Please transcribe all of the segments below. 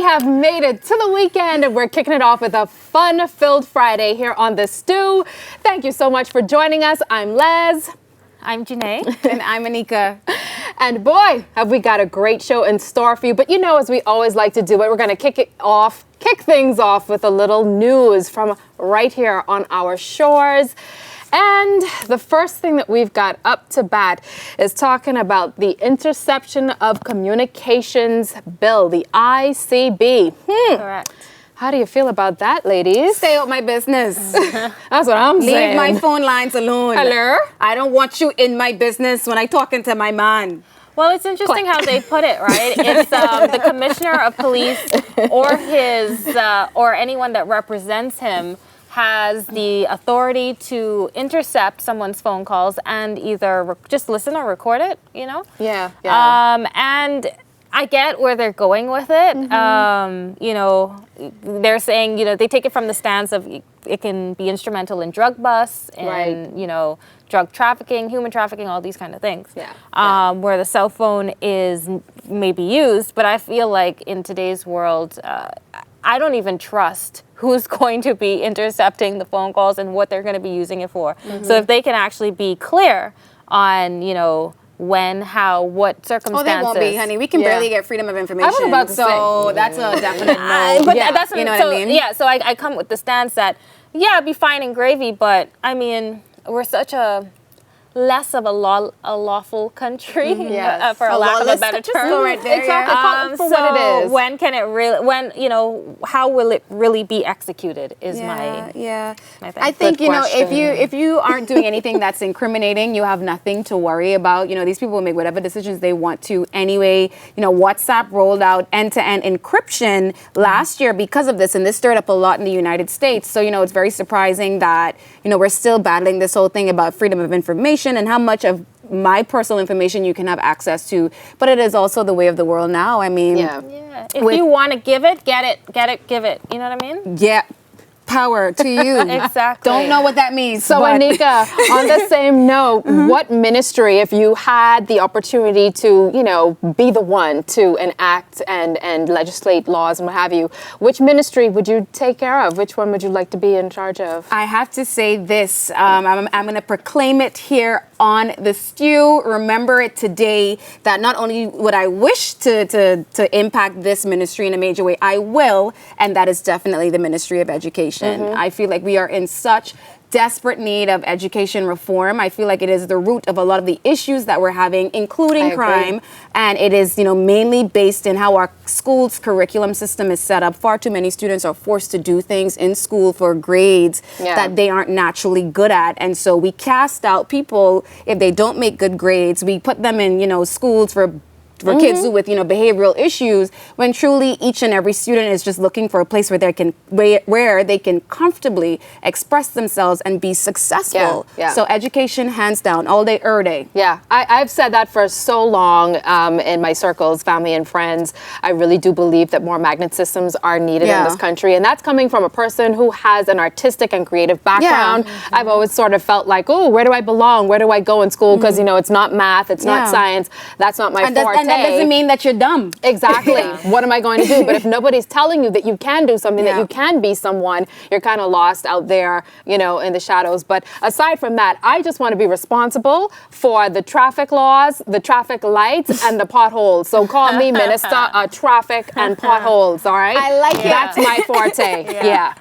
have made it to the weekend and we're kicking it off with a fun-filled Friday here on The Stew. Thank you so much for joining us. I'm Les. I'm Janae. And I'm Anika. And boy, have we got a great show in store for you. But you know, as we always like to do it, we're going to kick things off with a little news from right here on our shores. And the first thing that we've got up to bat is talking about the Interception of Communications Bill, the ICB. Correct. How do you feel about that, ladies? Stay out my business. That's what I'm saying. Leave my phone lines alone. Hello? I don't want you in my business when I'm talking to my man. Well, it's interesting how they put it, right? It's the commissioner of police or or anyone that represents him has the authority to intercept someone's phone calls and either just listen or record it, you know? Yeah. And I get where they're going with it. You know, they're saying, you know, they take it from the stance of it can be instrumental in drug busts and, you know, drug trafficking, human trafficking, all these kind of things. Where the cell phone is maybe used. But I feel like in today's world, I don't even trust who's going to be intercepting the phone calls and what they're going to be using it for. So if they can actually be clear on, you know, when, how, what circumstances. Oh, they won't be, honey. We can barely get freedom of information. I was about to say. That's a definite no. But that's what, you know what I mean? Yeah, so I come with the stance that, yeah, it'd be fine and gravy, but I mean, we're such a less of a lawful country, for a lack of a better term. Just go right there. Exactly. Call it for what it is. When can it really? You know, how will it really be executed? Is my thing. I think you know if you aren't doing anything that's incriminating, you have nothing to worry about. You know, these people will make whatever decisions they want to anyway. You know, WhatsApp rolled out end-to-end encryption last year because of this, and this stirred up a lot in the United States. So you know, it's very surprising that you know we're still battling this whole thing about freedom of information and how much of my personal information you can have access to, but it is also the way of the world now. I mean, if you want to give it, get it, give it. You know what I mean? Yeah. Power to you. Exactly. Don't know what that means. So, Anika, on the same note, what ministry, if you had the opportunity to, you know, be the one to enact and legislate laws and what have you, which ministry would you take care of? Which one would you like to be in charge of? I have to say this. I'm going to proclaim it here on The Stew. Remember it today that not only would I wish to impact this ministry in a major way, I will, and that is definitely the Ministry of Education. I feel like we are in such desperate need of education reform. I feel like it is the root of a lot of the issues that we're having, including crime. And it is, you know, mainly based in how our school's curriculum system is set up. Far too many students are forced to do things in school for grades that they aren't naturally good at. And so we cast out people if they don't make good grades. We put them in, you know, schools for kids with, you know, behavioral issues, when truly each and every student is just looking for a place where they can comfortably express themselves and be successful. So education, hands down, all day, every day. Yeah, I've said that for so long in my circles, family and friends. I really do believe that more magnet systems are needed in this country. And that's coming from a person who has an artistic and creative background. I've always sort of felt like, oh, where do I belong? Where do I go in school? Because, you know, it's not math, it's not science. That's not my forte. And that doesn't mean that you're dumb. Exactly. What am I going to do? But if nobody's telling you that you can do something, that you can be someone, you're kind of lost out there, you know, in the shadows. But aside from that, I just want to be responsible for the traffic laws, the traffic lights, and the potholes. So call me Minister of Traffic and Potholes, all right? I like it. That's my forte.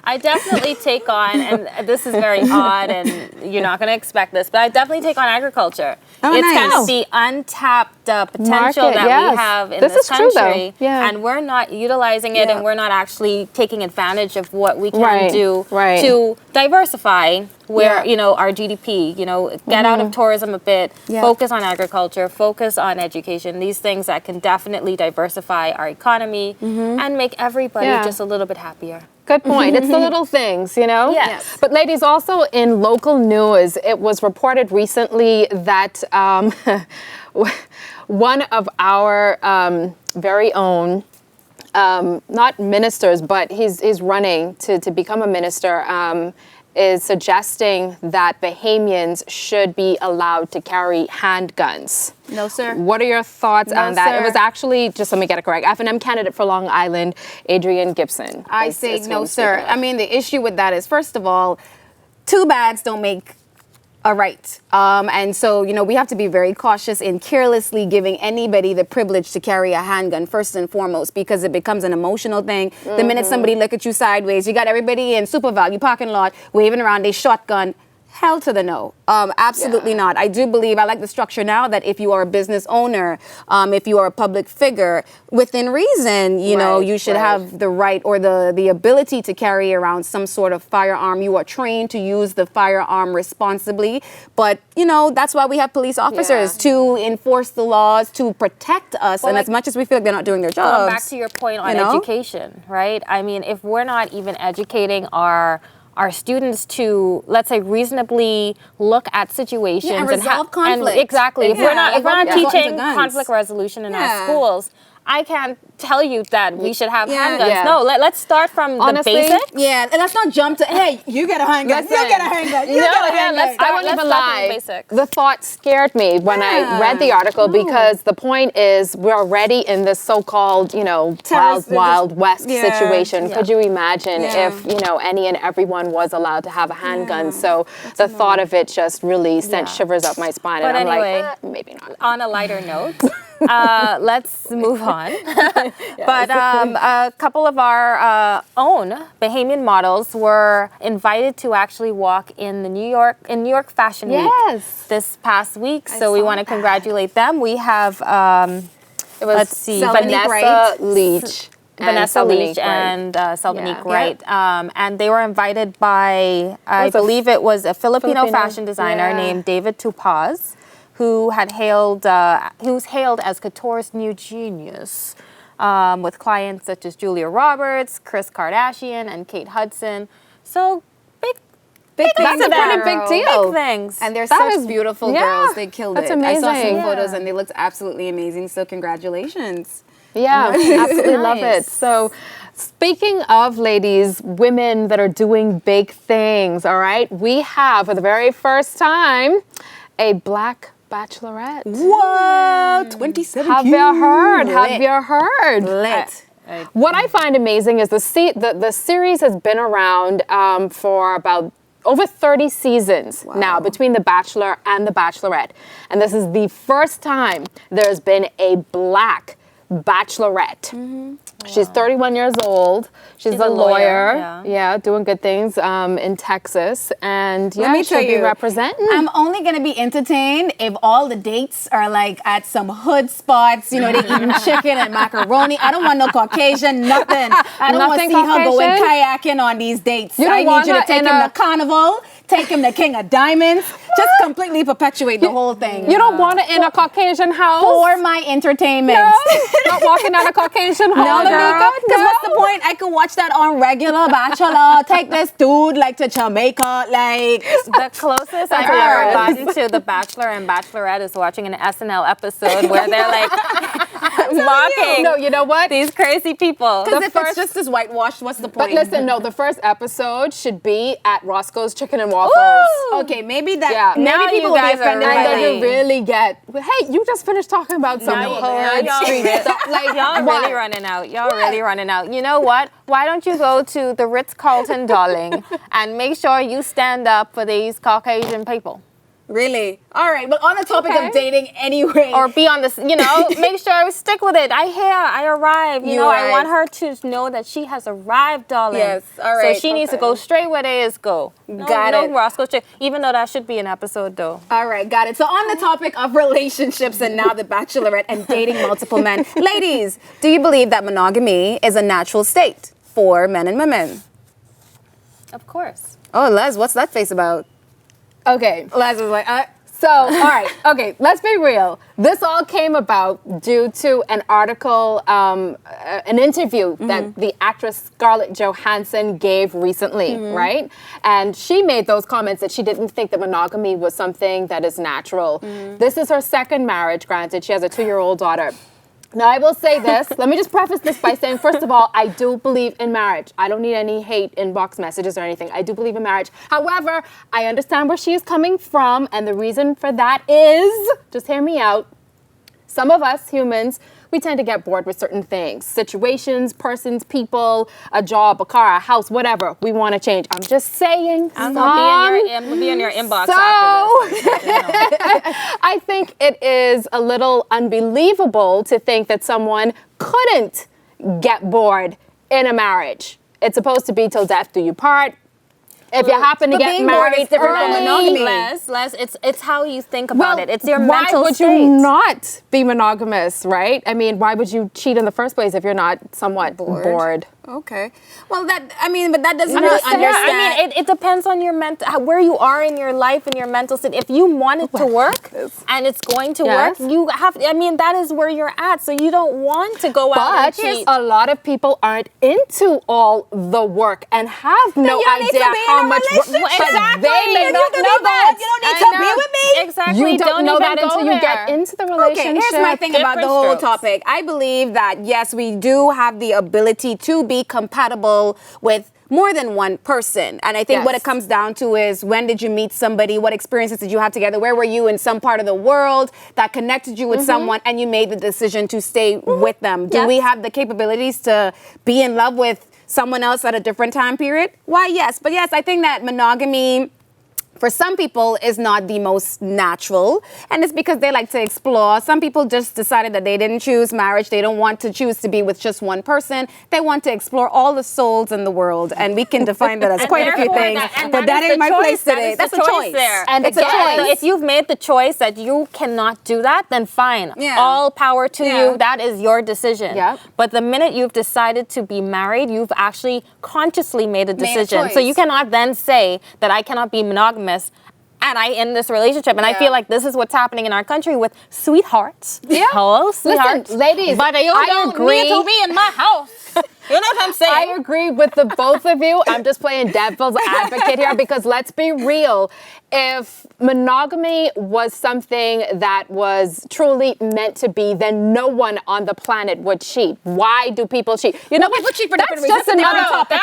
I definitely take on, and this is very odd, and you're not going to expect this, but I definitely take on agriculture. It's kind of the untapped potential that we have in this country, and we're not utilizing it, and we're not actually taking advantage of what we can do to diversify where you know our GDP, you know, get out of tourism a bit, focus on agriculture, focus on education, these things that can definitely diversify our economy and make everybody just a little bit happier. Good point. It's the little things, you know? Yes. But ladies, also in local news, it was reported recently that one of our very own, not ministers, but he's running to become a minister, is suggesting that Bahamians should be allowed to carry handguns. No, sir. What are your thoughts No, on that? sir. It was actually, just let me get it correct, F&M candidate for Long Island, Adrian Gibson. I say no, sir. I mean, the issue with that is, first of all, two bads don't make a right. And so, we have to be very cautious in carelessly giving anybody the privilege to carry a handgun, first and foremost, because it becomes an emotional thing. The minute somebody look at you sideways, you got everybody in Super Value parking lot waving around a shotgun. Hell to the no. Absolutely not. I do believe, I like the structure now, that if you are a business owner, if you are a public figure, within reason, you should have the right or the ability to carry around some sort of firearm. You are trained to use the firearm responsibly. But, that's why we have police officers, to enforce the laws, to protect us. Well, and as much as we feel like they're not doing their jobs. Going back to your point on education, right? I mean, if we're not even educating our students to, let's say, reasonably look at situations and resolve conflict. And exactly. If we're not teaching guns. conflict resolution in our schools, I can't tell you that we should have handguns. Yeah. No, let's start from Honestly, the basics. Yeah, and let's not jump to, hey, you get a handgun, you get a handgun, you get a handgun. I won't even start from the lie. basics. The thought scared me when I read the article because the point is we're already in this so-called, wild west situation. Could you imagine if, any and everyone was allowed to have a handgun? So the thought of it just really sent shivers up my spine. But and anyway, I'm like, maybe not. On a lighter note, let's move on. But a couple of our own Bahamian models were invited to actually walk in the New York Fashion Week this past week. So we want to congratulate them. We have let's see, Vanessa Leach. Vanessa Leach and Selbanique Wright. And they were invited by, I believe it was a Filipino fashion designer named David Tupaz, who's hailed as couture's new genius, with clients such as Julia Roberts, Kris Kardashian, and Kate Hudson. So big things. That's a pretty big deal. Big things. And they're such beautiful girls. They killed That's it. amazing. I saw some photos and they looked absolutely amazing. So congratulations. Yeah, absolutely love it. So speaking of ladies, women that are doing big things, all right, we have for the very first time a Black bachelorette. What? 27. Have you heard? Have you heard? Lit. What I find amazing is the series has been around for about over 30 seasons now, between The Bachelor and The Bachelorette. And this is the first time there's been a Black bachelorette. She's 31 years old. She's a lawyer. Doing good things in Texas. And Let me tell she'll be you, representing. I'm only going to be entertained if all the dates are like at some hood spots, they're eating chicken and macaroni. I don't want no Caucasian, nothing. I don't want to see her going kayaking on these dates. I need you to take him to Carnival, take him to King of Diamonds, just completely perpetuate the whole thing. You don't want it in a Caucasian house? For my entertainment. No, not walking down a Caucasian hall. Because what's the point? I could watch that on regular Bachelor. Take this dude to Jamaica. The closest I've ever gotten to The Bachelor and Bachelorette is watching an SNL episode where they're mocking. No, you know what? These crazy people. Because if it's just as whitewashed, what's the point? But listen, no, the first episode should be at Roscoe's Chicken and Waffles. Ooh. Okay, maybe that. Yeah. Maybe Now people you will be guys are offended by And that. then you really get, hey, you just finished talking about some hood street stuff. Y'all really running out. Y'all really running out. You know what? Why don't you go to the Ritz-Carlton, darling, and make sure you stand up for these Caucasian people? Really? All right. But on the topic of dating anyway. Or be on this, make sure I stick with it. I arrived. I want her to know that she has arrived, darling. Yes, all right. So she needs to go straight where they is go. Got it. No Roscoe chick. Even though that should be an episode, though. All right, got it. So on the topic of relationships and now The Bachelorette and dating multiple men. Ladies, do you believe that monogamy is a natural state for men and women? Of course. Oh, Les, what's that face about? Okay. Les was like, So, all right, okay, let's be real. This all came about due to an article, an interview that the actress Scarlett Johansson gave recently, right? And she made those comments that she didn't think that monogamy was something that is natural. This is her second marriage, granted. She has a 2-year-old daughter. Now, I will say this. Let me just preface this by saying, first of all, I do believe in marriage. I don't need any hate inbox messages or anything. I do believe in marriage. However, I understand where she is coming from, and the reason for that is, just hear me out, some of us humans, we tend to get bored with certain things, situations, persons, people, a job, a car, a house, whatever. We want to change. I'm just saying. I'm gonna be in your inbox after this. I think it is a little unbelievable to think that someone couldn't get bored in a marriage. It's supposed to be till death do you part. If you happen to get married early, less. It's how you think about it. It's your mental Why would state. you not be monogamous, right? I mean, why would you cheat in the first place if you're not somewhat bored? Okay. Well, but that doesn't I'm really just saying, understand. I mean, it depends on your where you are in your life and your mental state. If you want it to work and it's going to work, you have. I mean, that is where you're at. So you don't want to go out and cheat. But a lot of people aren't into all the work and have no idea how much work. Exactly. They may not know that. You don't need to be with me. Exactly. You don't know that until you there. get into the relationship. Okay, here's my thing about the whole strokes. topic. I believe that, yes, we do have the ability to be compatible with more than one person. And I think what it comes down to is, when did you meet somebody? What experiences did you have together? Where were you in some part of the world that connected you with someone and you made the decision to stay with them? Do we have the capabilities to be in love with someone else at a different time period? Why, yes. But yes, I think that monogamy, for some people, is not the most natural, and it's because they like to explore. Some people just decided that they didn't choose marriage. They don't want to choose to be with just one person. They want to explore all the souls in the world, and we can define that as quite a few things. But that ain't my place today. That's a choice. And it's a choice. So if you've made the choice that you cannot do that, then fine. Yeah. All power to you. That is your decision. Yeah. But the minute you've decided to be married, you've actually consciously made a decision. So you cannot then say that I cannot be monogamous and I end this relationship. And I feel like this is what's happening in our country with sweethearts. Yeah. Hello, sweethearts. Listen, ladies, but you don't need to be in my house. You know what I'm saying? I agree with the both of you. I'm just playing devil's advocate here, because let's be real. If monogamy was something that was truly meant to be, then no one on the planet would cheat. Why do people cheat? You know, people cheat for different reasons. That's another topic.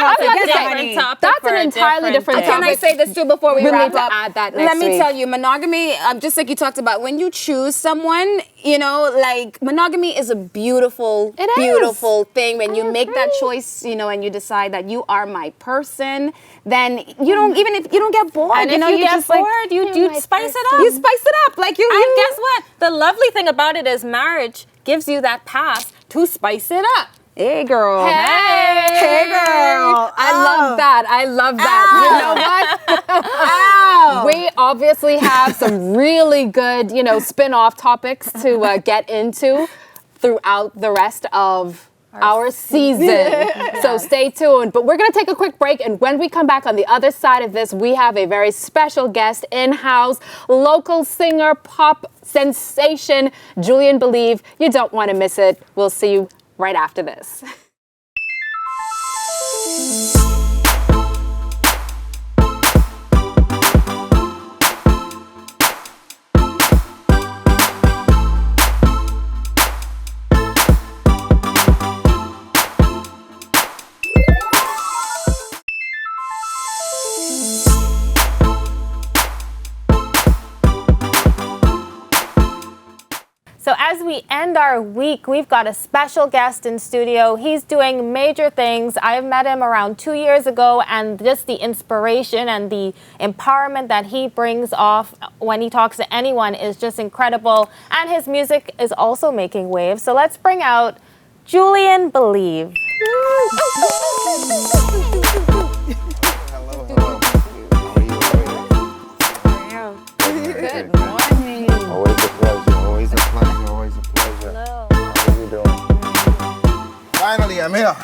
That's an entirely different topic. Can I say this too before we wrap need to up? add that next Let me week. tell you, monogamy, just like you talked about, when you choose someone, you know, like, monogamy is a beautiful thing. When you make that choice, you know, and you decide that you are my person, then you don't, even if you don't get bored, and you know, if you get just bored, like, you spice it up. You spice it up, like you. And guess what? The lovely thing about it is marriage gives you that pass to spice it up. Hey, girl. Hey, girl. I love that. You know what? We obviously have some really good, you know, spin-off topics to get into throughout the rest of our season. So stay tuned. But we're going to take a quick break, and when we come back on the other side of this, we have a very special guest in-house, local singer, pop sensation, Julian Believe. You don't want to miss it. We'll see you right after this. So as we end our week, we've got a special guest in studio. He's doing major things. I've met him around 2 years ago, and just the inspiration and the empowerment that he brings off when he talks to anyone is just incredible. And his music is also making waves. So let's bring out Julian Believe. Good morning. Always a pleasure, always a pleasure, always a pleasure. Hello. How are you doing? Finally, I'm here.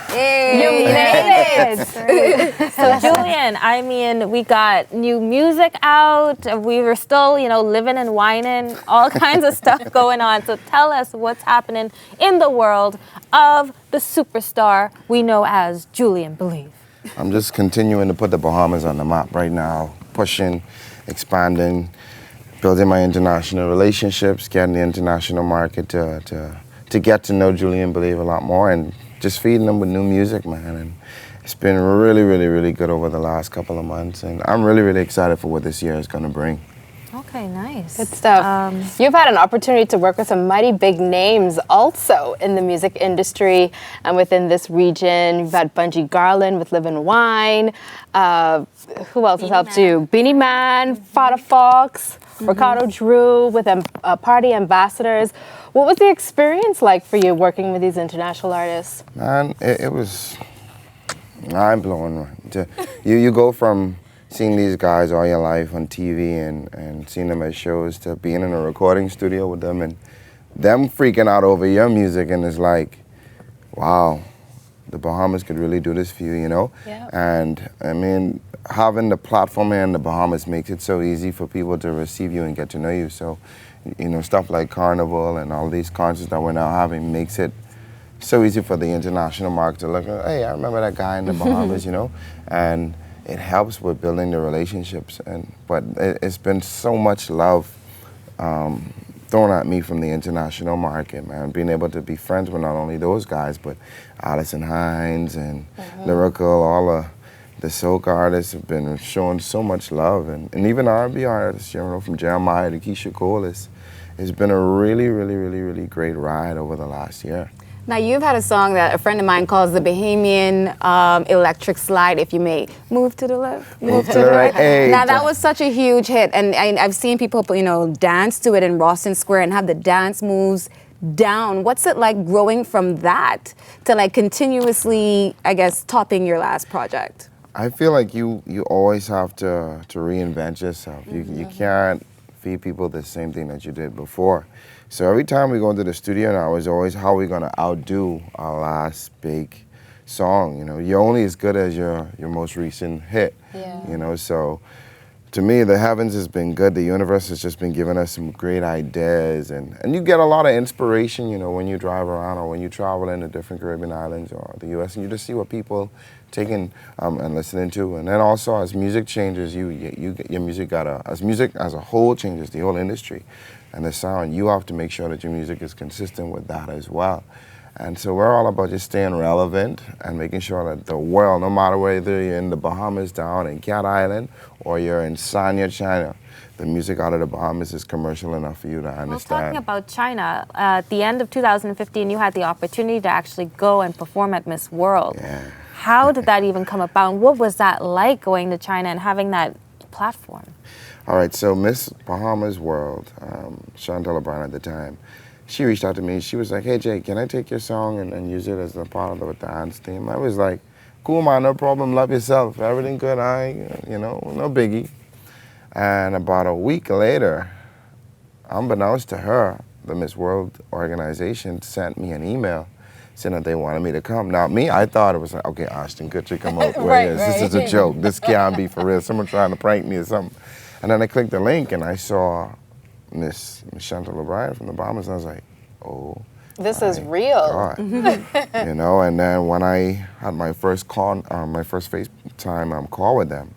You made it. So Julian, I mean, we got new music out. We were still, you know, living and whining, all kinds of stuff going on. So tell us what's happening in the world of the superstar we know as Julian Believe. I'm just continuing to put the Bahamas on the map right now, pushing, expanding, building my international relationships, getting the international market to to get to know Julian Believe a lot more and just feeding them with new music, man. And it's been really, really, really good over the last couple of months. And I'm really, really excited for what this year is going to bring. Okay, nice. Good stuff. You've had an opportunity to work with some mighty big names also in the music industry and within this region. You've had Bungie Garlin with Live and Wine. Who else has helped you? Beanie Man, Fada Fox, Ricardo Drew with Party Ambassadors. What was the experience like for you working with these international artists? Man, it was mind-blowing. You go from seeing these guys all your life on TV and seeing them at shows to being in a recording studio with them and them freaking out over your music, and it's like, wow, the Bahamas could really do this for you, you know? Yeah. And I mean, having the platform here in the Bahamas makes it so easy for people to receive you and get to know you. So, you know, stuff like Carnival and all these concerts that we're now having makes it so easy for the international market to look at, hey, I remember that guy in the Bahamas, you know? And it helps with building the relationships. But it's been so much love thrown at me from the international market, man. Being able to be friends with not only those guys, but Allison Hines and Lyrical, all of the soca artists have been showing so much love. And even R&B artists, you know, from Jeremiah to Keisha Cole, it's been a really, really, really, really great ride over the last year. Now, you've had a song that a friend of mine calls the Bahamian Electric Slide, if you may. Move to the left, move to the right. Hey, now, that was such a huge hit, and I've seen people, you know, dance to it in Rawson Square and have the dance moves down. What's it like growing from that to, like, continuously, I guess, topping your last project? I feel like you always have to reinvent yourself. You can't feed people the same thing that you did before. So every time we go into the studio now, it's always how we're gonna outdo our last big song. You know, you're only as good as your most recent hit. Yeah. You know, so to me, the heavens has been good. The universe has just been giving us some great ideas, and you get a lot of inspiration, you know, when you drive around or when you travel into different Caribbean islands or the U.S. and you just see what people taking and listening to. And then also as music changes, your music as music as a whole changes, the whole industry and the sound, you have to make sure that your music is consistent with that as well. And so we're all about just staying relevant and making sure that the world, no matter whether you're in the Bahamas down in Cat Island or you're in Sanya, China, the music out of the Bahamas is commercial enough for you to understand. Well, talking about China, at the end of 2015, you had the opportunity to actually go and perform at Miss World. Yeah. How did that even come about? And what was that like going to China and having that platform? All right, so Miss Bahamas World, Chantal O'Brien at the time, she reached out to me. She was like, hey, Jay, can I take your song and use it as a part of the dance theme? I was like, cool, man, no problem. Love yourself. Everything good. You know, no biggie. And about a week later, unbeknownst to her, the Miss World organization sent me an email saying that they wanted me to come. Now, I thought it was like, okay, Ashton Kutcher, come up. This is a joke. This can't be for real. Someone trying to prank me or something. And then I clicked the link and I saw Miss Chantal O'Brien from the Bahamas, and I was like, oh. This is real. God. You know, and then when I had my first FaceTime call with them,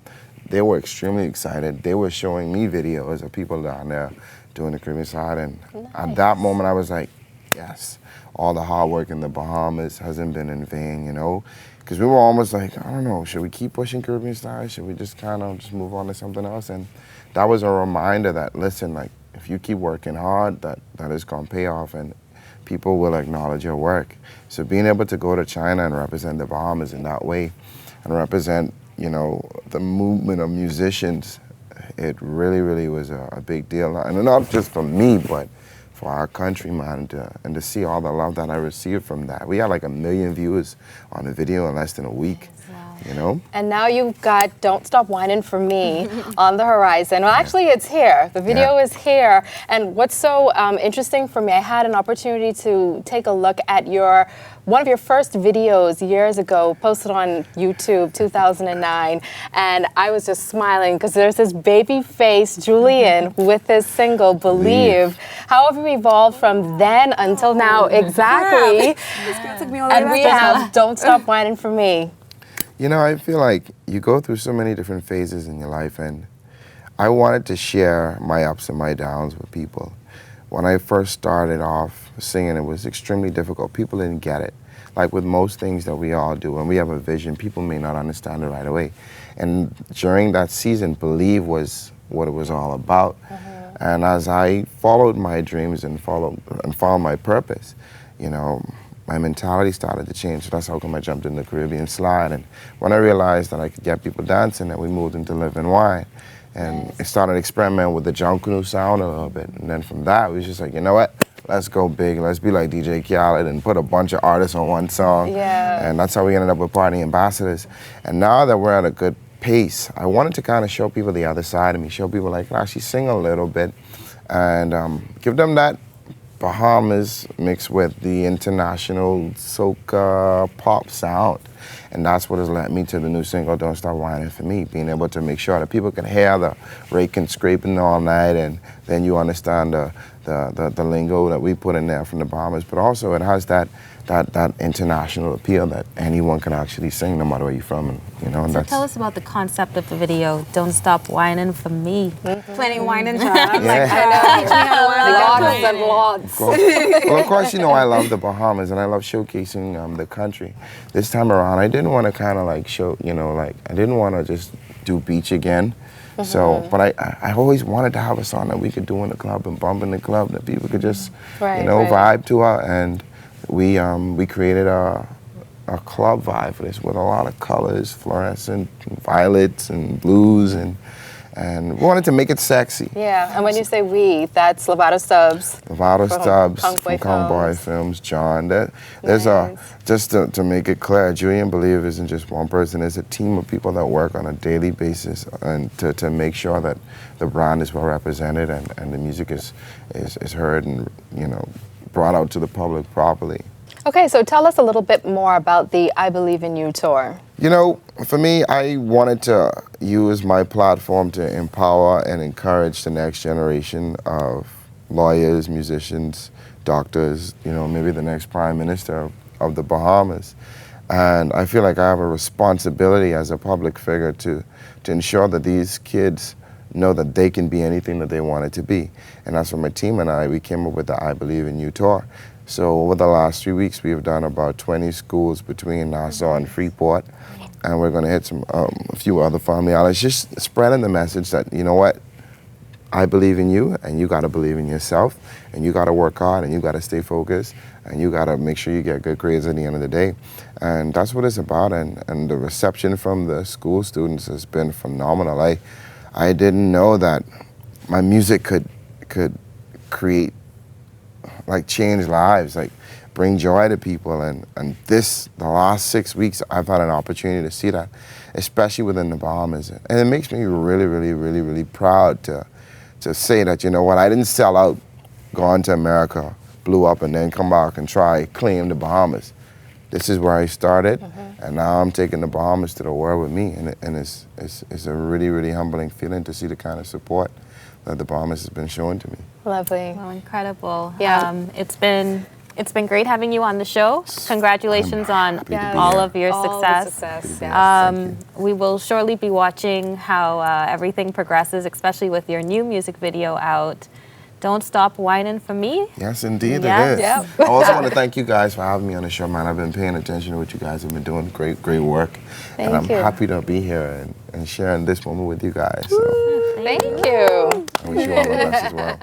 they were extremely excited. They were showing me videos of people down there doing the Caribbean side, and at that moment I was like, yes, all the hard work in the Bahamas hasn't been in vain, you know? Because we were almost like, I don't know, should we keep pushing Caribbean style? Should we just kind of just move on to something else? And that was a reminder that, listen, like, if you keep working hard, that is going to pay off and people will acknowledge your work. So being able to go to China and represent the Bahamas in that way and represent, you know, the movement of musicians, it really, really was a big deal. And not just for me, but for our country, man, and to see all the love that I received from that. We had like 1 million views on the video in less than a week. You know? And now you've got Don't Stop Whining for Me on the horizon. Well, actually, it's here. The video is here. And what's so interesting for me, I had an opportunity to take a look at one of your first videos years ago, posted on YouTube, 2009. And I was just smiling because there's this baby face Julian with his single, Believe. How have you evolved from then until now? Exactly. And we have Don't Stop Whining for Me. You know, I feel like you go through so many different phases in your life, and I wanted to share my ups and my downs with people. when I first started off singing, it was extremely difficult. People didn't get it. Like with most things that we all do, when we have a vision, people may not understand it right away. And during that season, Believe was what it was all about. And as I followed my dreams and followed my purpose, you know, my mentality started to change. So that's how come I jumped in the Caribbean slide. And when I realized that I could get people dancing, then we moved into Live and Wine. And I started experimenting with the jump canoe sound a little bit. And then from that, we was just like, you know what? Let's go big. Let's be like DJ Khaled and put a bunch of artists on one song. Yeah. And that's how we ended up with Party Ambassadors. And now that we're at a good pace, I wanted to kind of show people the other side of me, show people like, actually sing a little bit and give them that Bahamas mixed with the international soca pop sound. And that's what has led me to the new single, Don't Stop Whining for Me, being able to make sure that people can hear the raking, scraping all night, and then you understand the lingo that we put in there from the Bahamas. But also it has that international appeal that anyone can actually sing no matter where you're from. And, you know, and So that's, tell us about the concept of the video, Don't Stop Whining for Me. Plenty wine and jobs. Lots and lots. Well, of course, you know, I love the Bahamas and I love showcasing the country. This time around, I didn't want to kind of like show, you know, like I didn't want to just do beach again. So, but I always wanted to have a song that we could do in the club and bump in the club that people could just, you know, vibe to. And we created a club vibe for this with a lot of colors, fluorescent, violets and blues, and we wanted to make it sexy. Yeah, and when you say we, that's Lovato Stubbs. Lovato Stubbs from Kong Boy Films. Films, John. There's just to make it clear, Julian Believe isn't just one person. There's a team of people that work on a daily basis and to make sure that the brand is well represented and the music is heard and, you know, brought out to the public properly. Okay, so tell us a little bit more about the I Believe in You tour. You know, for me, I wanted to use my platform to empower and encourage the next generation of lawyers, musicians, doctors, you know, maybe the next prime minister of the Bahamas. And I feel like I have a responsibility as a public figure to ensure that these kids know that they can be anything that they wanted to be. And that's what my team and we came up with the I Believe in You tour. So over the last 3 weeks, we have done about 20 schools between Nassau and Freeport. And we're going to hit a few other family outlets, just spreading the message that, you know what, I believe in you, and you got to believe in yourself, and you got to work hard, and you got to stay focused, and you got to make sure you get good grades at the end of the day. And that's what it's about, and the reception from the school students has been phenomenal. I didn't know that my music could create, like, change lives, like bring joy to people. And the last 6 weeks, I've had an opportunity to see that, especially within the Bahamas. And it makes me really, really, really, really proud to say that, you know what, I didn't sell out, gone to America, blew up, and then come back and try claim the Bahamas. This is where I started, and now I'm taking the Bahamas to the world with me, and it's a really, really humbling feeling to see the kind of support that the Bahamas has been showing to me. Lovely. Well, incredible. Yeah. It's been great having you on the show. Congratulations on all of your success. We will surely be watching how everything progresses, especially with your new music video out. Don't Stop Whining for Me. Yes, indeed Yes. it is. Yep. I also want to thank you guys for having me on the show, man. I've been paying attention to what you guys have been doing. Great work. And I'm happy to be here and sharing this moment with you guys. So Thank you. I wish you all the best as well.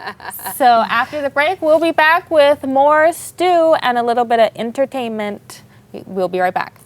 So after the break, we'll be back with more stew and a little bit of entertainment. We'll be right back.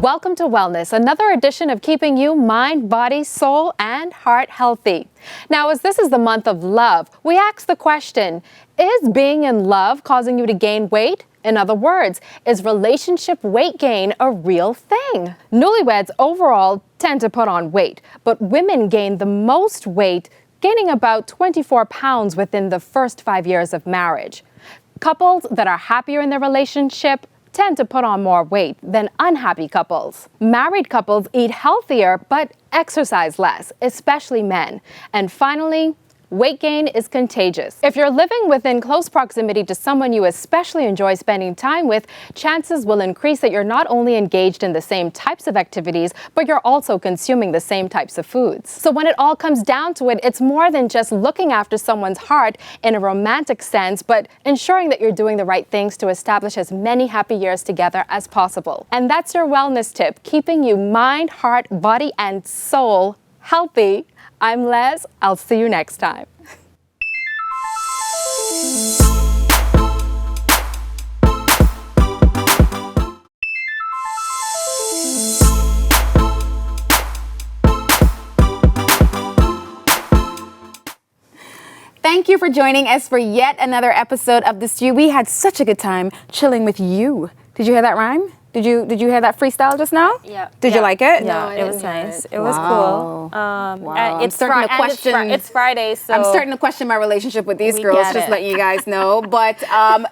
Welcome to Wellness, another edition of keeping you mind, body, soul, and heart healthy. Now, as this is the month of love, we ask the question, is being in love causing you to gain weight? In other words, is relationship weight gain a real thing? Newlyweds overall tend to put on weight, but women gain the most weight, gaining about 24 pounds within the first 5 years of marriage. Couples that are happier in their relationship tend to put on more weight than unhappy couples. Married couples eat healthier but exercise less, especially men. And finally, weight gain is contagious. If you're living within close proximity to someone you especially enjoy spending time with, chances will increase that you're not only engaged in the same types of activities, but you're also consuming the same types of foods. So when it all comes down to it, it's more than just looking after someone's heart in a romantic sense, but ensuring that you're doing the right things to establish as many happy years together as possible. And that's your wellness tip, keeping you mind, heart, body, and soul healthy. I'm Les. I'll see you next time. Thank you for joining us for yet another episode of The Stew. We had such a good time chilling with you. Did you hear that rhyme? Did you hear that freestyle just now? Yeah. Did you like it? No, it was nice. It was cool. Wow. It's it's Friday, so I'm starting to question my relationship with these girls, get just it. letting you guys know. But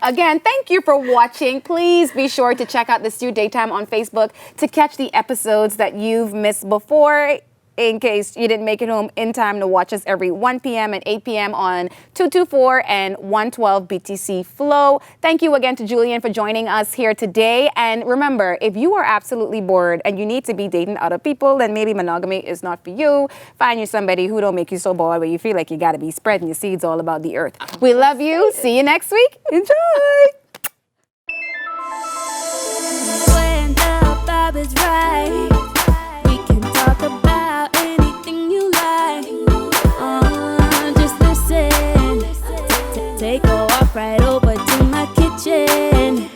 again, thank you for watching. Please be sure to check out The Stew Daytime on Facebook to catch the episodes that you've missed before, in case you didn't make it home in time to watch us every 1 p.m. and 8 p.m. on 224 and 112 BTC Flow. Thank you again to Julian for joining us here today. And remember, if you are absolutely bored and you need to be dating other people, then maybe monogamy is not for you. Find you somebody who don't make you so bored where you feel like you got to be spreading your seeds all about the earth. We love you. See you next week. Enjoy. When the vibe is right, we can talk about anything you like. Just listen. Take a walk right over to my kitchen.